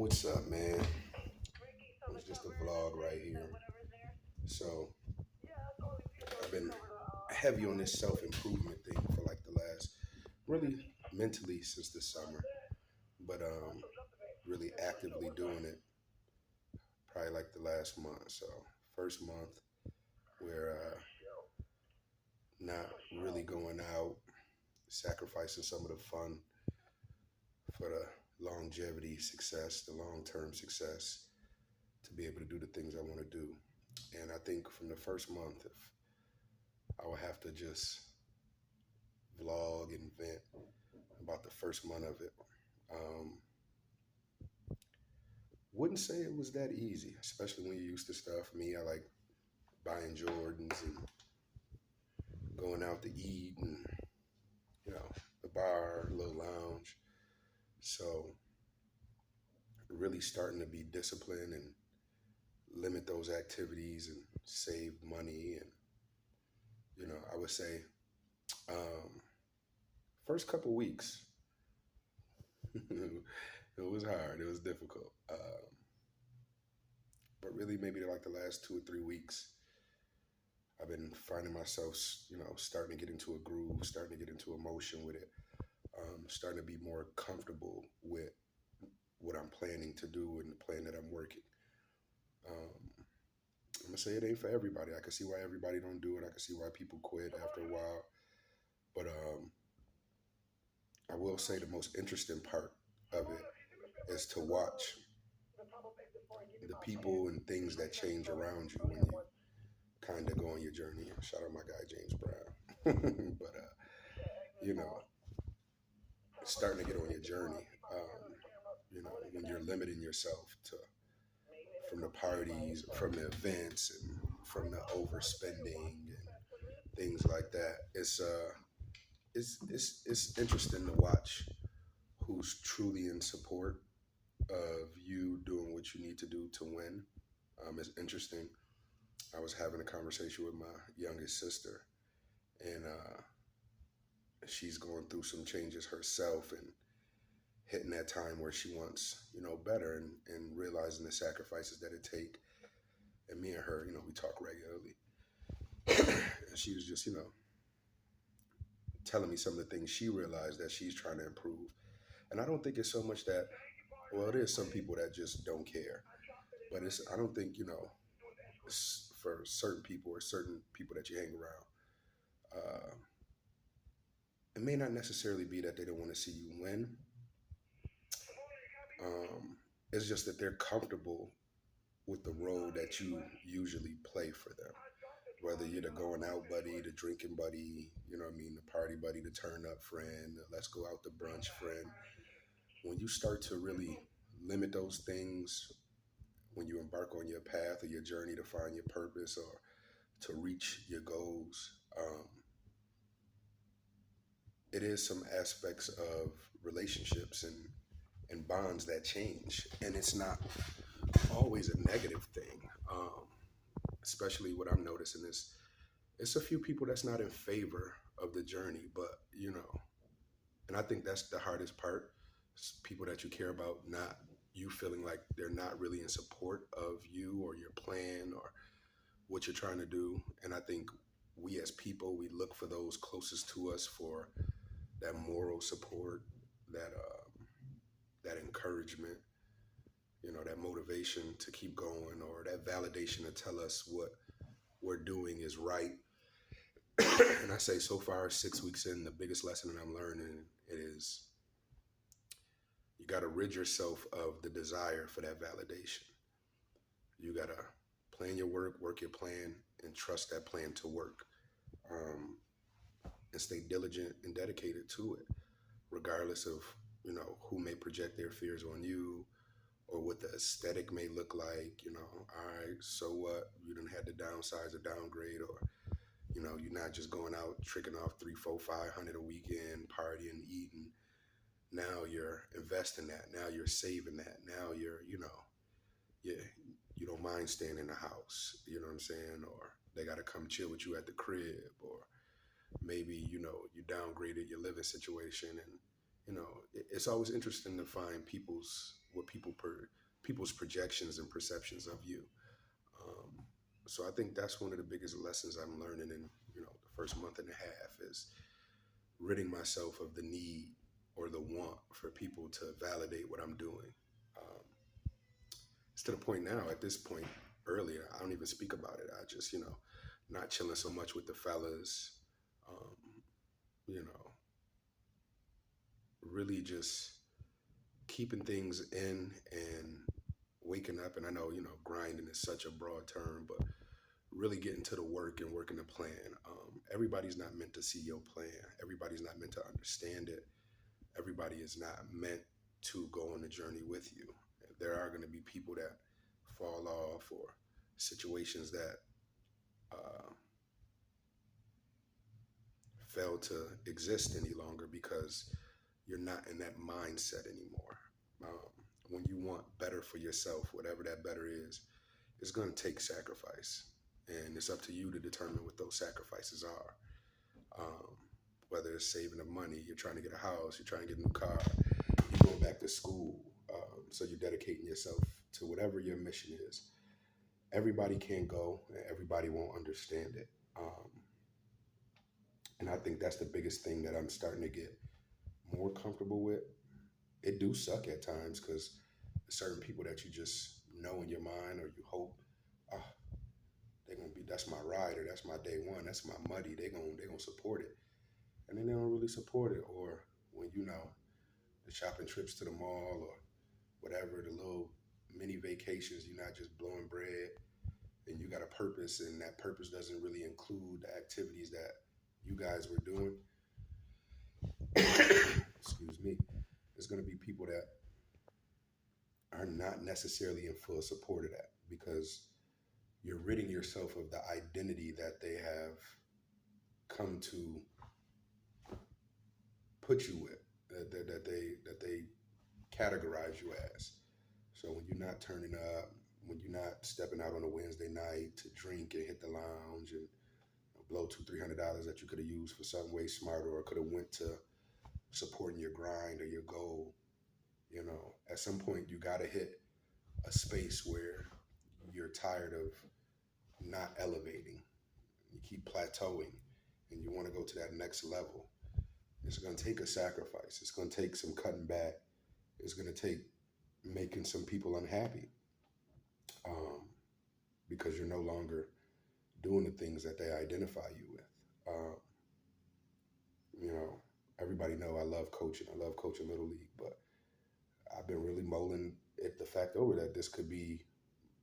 What's up, man? It's just a vlog right here. So I've been heavy on this self improvement thing for like the last, really mentally since the summer, but really actively doing it probably like the last month. So first month we're not really going out, sacrificing some of the fun for the longevity success, the long term success, to be able to do the things I want to do. And I think from the first month, if I would have to just vlog and vent about the first month of it. Um, wouldn't say it was that easy, especially when you're used to stuff. Me, I like buying Jordans and going out to eat and, the bar, little lounge. So really starting to be disciplined and limit those activities and save money. And, I would say um, first couple weeks, it was hard. It was difficult. But really, maybe like the last 2 or 3 weeks, I've been finding myself, starting to get into a groove, starting to get into emotion with it, starting to be more comfortable with what I'm planning to do and the plan that I'm working. Um, I'm gonna say it ain't for everybody. I can see why everybody don't do it. I can see why people quit after a while. But I will say the most interesting part of it is to watch the people and things that change around you when you kind of go on your journey. Shout out my guy James Brown. But you know, starting to get on your journey. When you're limiting yourself to from the parties, from the events, and from the overspending and things like that. It's interesting to watch who's truly in support of you doing what you need to do to win. It's interesting. I was having a conversation with my youngest sister, and she's going through some changes herself and hitting that time where she wants, better and realizing the sacrifices that it take. And me and her, we talk regularly. And she was just, telling me some of the things she realized that she's trying to improve. And I don't think it's so much that, well, there's some people that just don't care. But I don't think, it's for certain people or certain people that you hang around, uh, it may not necessarily be that they don't want to see you win. Um, it's just that they're comfortable with the role that you usually play for them. Whether you're the going out buddy, the drinking buddy, the party buddy, the turn up friend, the let's go out to brunch friend. When you start to really limit those things, when you embark on your path or your journey to find your purpose or to reach your goals, it is some aspects of relationships and bonds that change. And it's not always a negative thing. Especially what I'm noticing is it's a few people that's not in favor of the journey, but and I think that's the hardest part. People that you care about, not you feeling like they're not really in support of you or your plan or what you're trying to do. And I think we as people, we look for those closest to us for that moral support, that encouragement, that motivation to keep going, or that validation to tell us what we're doing is right. And I say so far, 6 weeks in, the biggest lesson that I'm learning is you got to rid yourself of the desire for that validation. You got to plan your work your plan, and trust that plan to work. Um, and stay diligent and dedicated to it, regardless of, who may project their fears on you or what the aesthetic may look like. All right, so what? You didn't have to downsize or downgrade, or you're not just going out tricking off 3, 4, 500 a weekend, partying, eating. Now you're investing that. Now you're saving that. Now you you don't mind staying in the house. You know what I'm saying? Or they got to come chill with you at the crib, or maybe you downgraded your living situation. And it's always interesting to find people's what people's projections and perceptions of you. Um, so I think that's one of the biggest lessons I'm learning in the first month and a half is ridding myself of the need or the want for people to validate what I'm doing. Um, it's to the point now. At this point, earlier, I don't even speak about it. I just not chilling so much with the fellas. Um, you know, really just keeping things in and waking up. And I know grinding is such a broad term, but really getting to the work and working the plan. Everybody's not meant to see your plan. Everybody's not meant to understand it. Everybody is not meant to go on the journey with you. There are going to be people that fall off or situations that uh, fail to exist any longer because you're not in that mindset anymore. Um, when you want better for yourself, whatever that better is, it's going to take sacrifice. And it's up to you to determine what those sacrifices are. Um, whether it's saving the money, you're trying to get a house, you're trying to get a new car, you're going back to school. So you're dedicating yourself to whatever your mission is. Everybody can go, and everybody won't understand it. And I think that's the biggest thing that I'm starting to get more comfortable with. It do suck at times because certain people that you just know in your mind or you hope, ah, they're gonna be that's my rider, that's my day one, that's my muddy. They gonna support it, and then they don't really support it. Or when the shopping trips to the mall or whatever, the little mini vacations, you're not just blowing bread, and you got a purpose, and that purpose doesn't really include the activities that you guys were doing. Excuse me. There's gonna be people that are not necessarily in full support of that because you're ridding yourself of the identity that they have come to put you with, that they categorize you as. So when you're not turning up, when you're not stepping out on a Wednesday night to drink and hit the lounge and blow $200-300 that you could have used for something way smarter or could have went to supporting your grind or your goal, at some point you got to hit a space where you're tired of not elevating. You keep plateauing and you want to go to that next level. It's going to take a sacrifice. It's going to take some cutting back. It's going to take making some people unhappy um, because you're no longer doing the things that they identify you with. Um, you know, everybody know I love coaching. I love coaching Little League, but I've been really mulling at the fact over that this could be,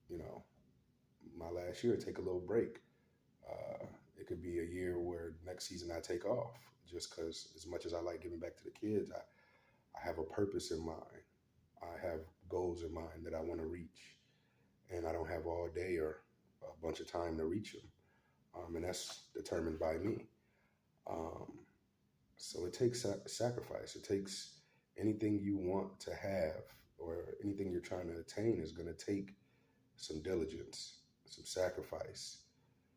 you know, my last year, take a little break. It could be a year where next season I take off just because as much as I like giving back to the kids, I have a purpose in mind. I have goals in mind that I want to reach, and I don't have all day or a bunch of time to reach them. And that's determined by me. Um, so it takes sacrifice. It takes anything you want to have or anything you're trying to attain is going to take some diligence, some sacrifice,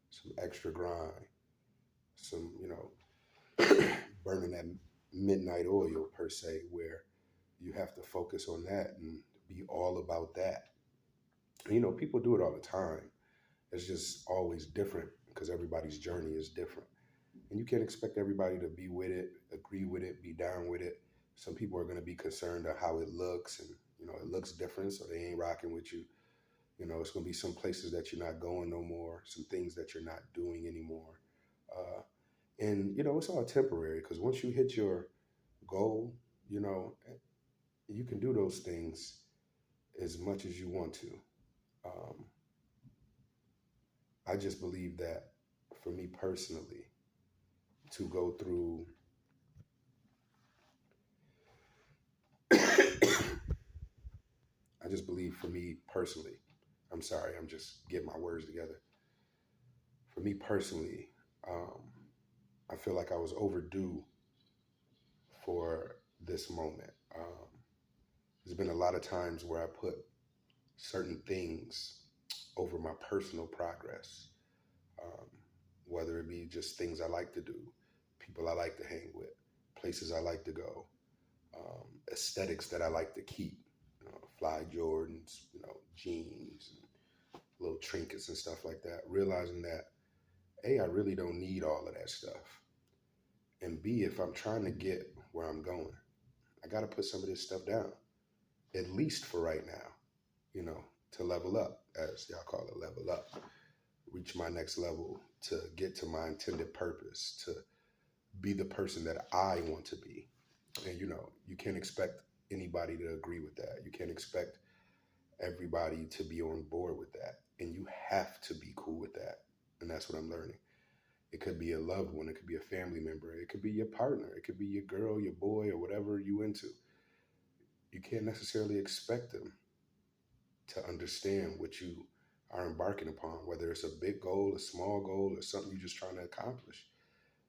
some extra grind, some, burning that midnight oil per se, where you have to focus on that and be all about that. And, people do it all the time. It's just always different because everybody's journey is different. And you can't expect everybody to be with it, agree with it, be down with it. Some people are going to be concerned of how it looks and, it looks different, so they ain't rocking with you. It's going to be some places that you're not going no more, some things that you're not doing anymore. And it's all temporary because once you hit your goal, you can do those things as much as you want to. Um, I just believe that for me personally, to go through, I just believe for me personally, I'm sorry, I'm just getting my words together. For me personally, um, I feel like I was overdue for this moment. There's been a lot of times where I put certain things over my personal progress, um, whether it be just things I like to do, people I like to hang with, places I like to go, aesthetics that I like to keep, fly Jordans, jeans, and little trinkets and stuff like that. Realizing that, A, I really don't need all of that stuff. And B, if I'm trying to get where I'm going, I got to put some of this stuff down, at least for right now, to level up, as y'all call it, level up, reach my next level, to get to my intended purpose, to be the person that I want to be. And, you can't expect anybody to agree with that. You can't expect everybody to be on board with that. And you have to be cool with that. And that's what I'm learning. It could be a loved one, it could be a family member, it could be your partner, it could be your girl, your boy, or whatever you into. You can't necessarily expect them to understand what you are embarking upon, whether it's a big goal, a small goal, or something you're just trying to accomplish.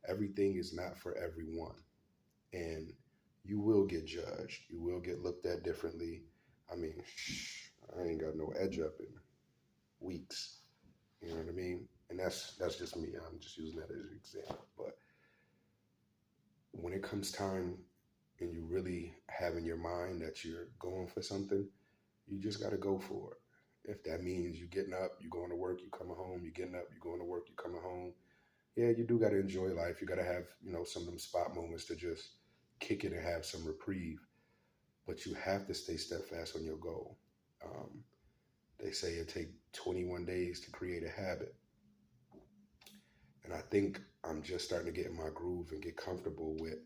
Everything is not for everyone. And you will get judged. You will get looked at differently. I mean, I ain't got no edge up in weeks. You know what I mean? And that's just me. I'm just using that as an example. But when it comes time and you really have in your mind that you're going for something, you just got to go for it. If that means you getting up, you going to work, you coming home, you getting up, you going to work, you coming home. Yeah, you do got to enjoy life. You got to have, some of them spot moments to just kick it and have some reprieve. But you have to stay steadfast on your goal. Um, they say it take 21 days to create a habit. And I think I'm just starting to get in my groove and get comfortable with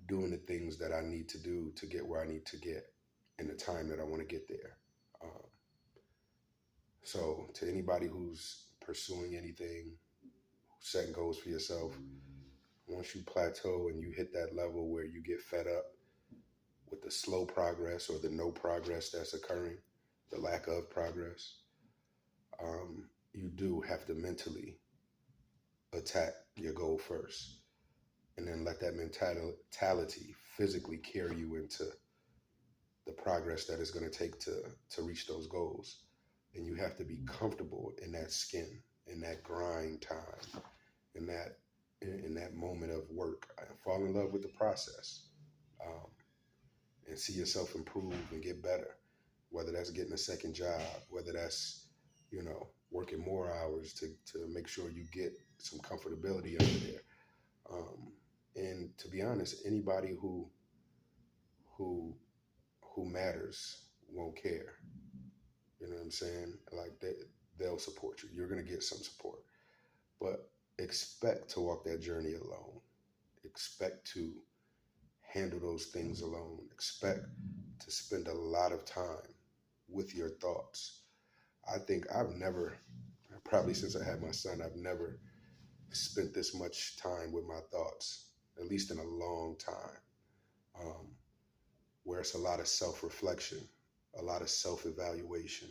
doing the things that I need to do to get where I need to get in the time that I want to get there. Um, so to anybody who's pursuing anything, setting goals for yourself, once you plateau and you hit that level where you get fed up with the slow progress or the no progress that's occurring, the lack of progress, you do have to mentally attack your goal first, and then let that mentality physically carry you into the progress that it's going to take to reach those goals. And you have to be comfortable in that skin, in that grind time, in that moment of work. Fall in love with the process, um, and see yourself improve and get better. Whether that's getting a second job, whether that's working more hours to make sure you get some comfortability under there. And to be honest, anybody who who matters won't care. You know what I'm saying? Like they'll support you. You're gonna get some support, but expect to walk that journey alone. Expect to handle those things alone. Expect to spend a lot of time with your thoughts. I think probably since I had my son, I've never spent this much time with my thoughts, at least in a long time, um, where it's a lot of self-reflection, a lot of self-evaluation,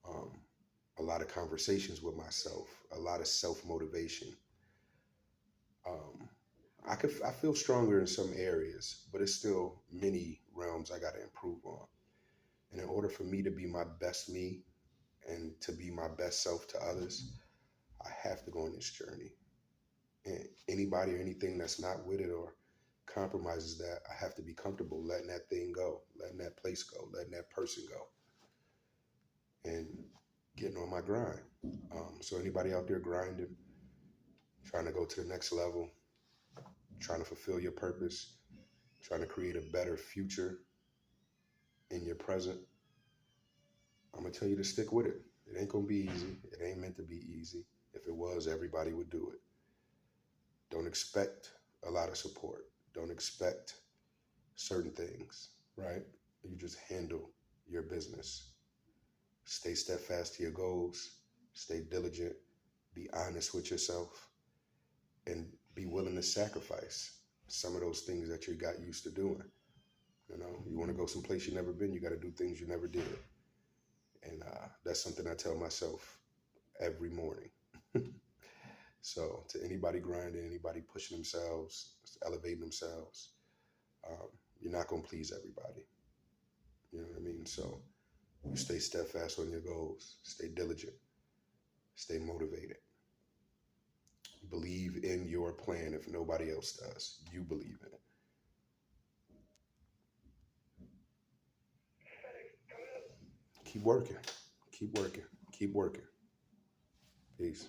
um, a lot of conversations with myself, a lot of self-motivation. Um, I feel stronger in some areas, but it's still many realms I got to improve on. And in order for me to be my best me and to be my best self to others, I have to go on this journey. And anybody or anything that's not with it or compromises that, I have to be comfortable letting that thing go, letting that place go, letting that person go, and getting on my grind. So anybody out there grinding, trying to go to the next level, trying to fulfill your purpose, trying to create a better future in your present, I'm gonna tell you to stick with it. It ain't gonna be easy. It ain't meant to be easy. If it was, everybody would do it. Don't expect a lot of support. Don't expect certain things, right? You just handle your business. Stay steadfast to your goals. Stay diligent. Be honest with yourself, and be willing to sacrifice some of those things that you got used to doing. You want to go someplace you never been, you got to do things you never did. And that's something I tell myself every morning. So to anybody grinding, anybody pushing themselves, elevating themselves, you're not going to please everybody. You know what I mean? So you stay steadfast on your goals, stay diligent, stay motivated. Believe in your plan if nobody else does. You believe in it. keep working, keep working, keep working. Peace.